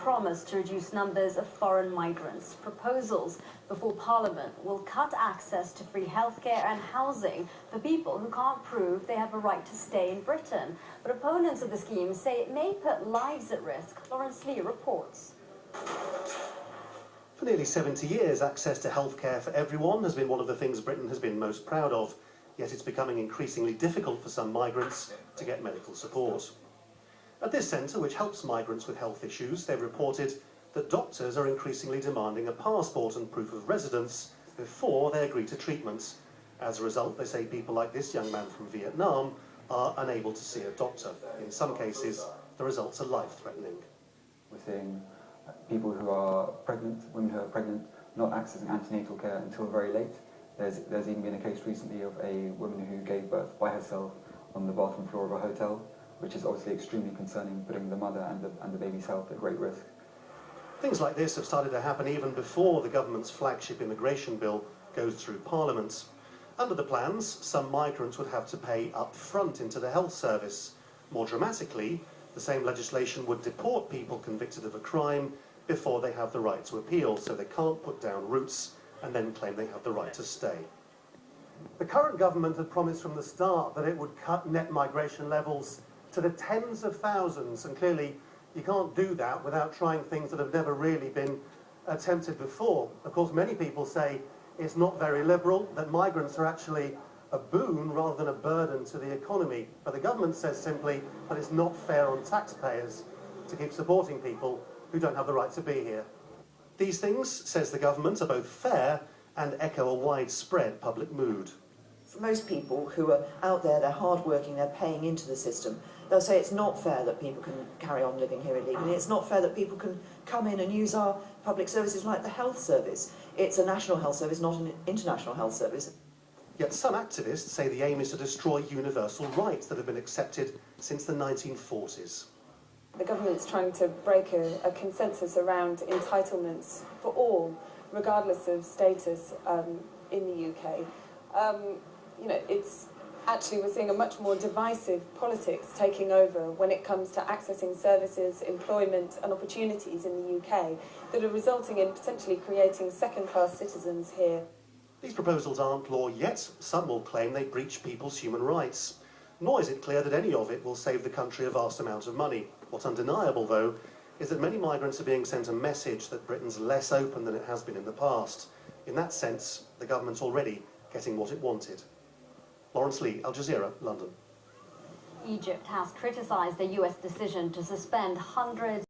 promise to reduce numbers of foreign migrants. Proposals before Parliament will cut access to free healthcare and housing for people who can't prove they have a right to stay in Britain. But opponents of the scheme say it may put lives at risk. Lawrence Lee reports. For nearly 70 years, access to healthcare for everyone has been one of the things Britain has been most proud of. Yet it's becoming increasingly difficult for some migrants to get medical support. At this centre, which helps migrants with health issues, they've reported that doctors are increasingly demanding a passport and proof of residence before they agree to treatment. As a result, they say people like this young man from Vietnam are unable to see a doctor. In some cases, the results are life-threatening. We're seeing people who are pregnant, women who are pregnant, not accessing antenatal care until very late. There's even been a case recently of a woman who gave birth by herself on the bathroom floor of a hotel, which is obviously extremely concerning, putting the mother and the baby's health at great risk. Things like this have started to happen even before the government's flagship immigration bill goes through Parliament. Under the plans, some migrants would have to pay up front into the health service. More dramatically, the same legislation would deport people convicted of a crime before they have the right to appeal, so they can't put down roots and then claim they have the right to stay. The current government had promised from the start that it would cut net migration levels to the tens of thousands, and clearly you can't do that without trying things that have never really been attempted before. Of course, many people say it's not very liberal, that migrants are actually a boon rather than a burden to the economy. But the government says simply that it's not fair on taxpayers to keep supporting people who don't have the right to be here. These things, says the government, are both fair and echo a widespread public mood. For most people who are out there, they're hard-working, they're paying into the system, they'll say it's not fair that people can carry on living here illegally. It's not fair that people can come in and use our public services like the health service. It's a national health service, not an international health service. Yet some activists say the aim is to destroy universal rights that have been accepted since the 1940s. The government's trying to break a consensus around entitlements for all, regardless of status in the UK. It's actually, we're seeing a much more divisive politics taking over when it comes to accessing services, employment and opportunities in the UK that are resulting in potentially creating second-class citizens here. These proposals aren't law yet. Some will claim they breach people's human rights. Nor is it clear that any of it will save the country a vast amount of money. What's undeniable, though, is that many migrants are being sent a message that Britain's less open than it has been in the past. In that sense, the government's already getting what it wanted. Lawrence Lee, Al Jazeera, London. Egypt has criticised the US decision to suspend hundreds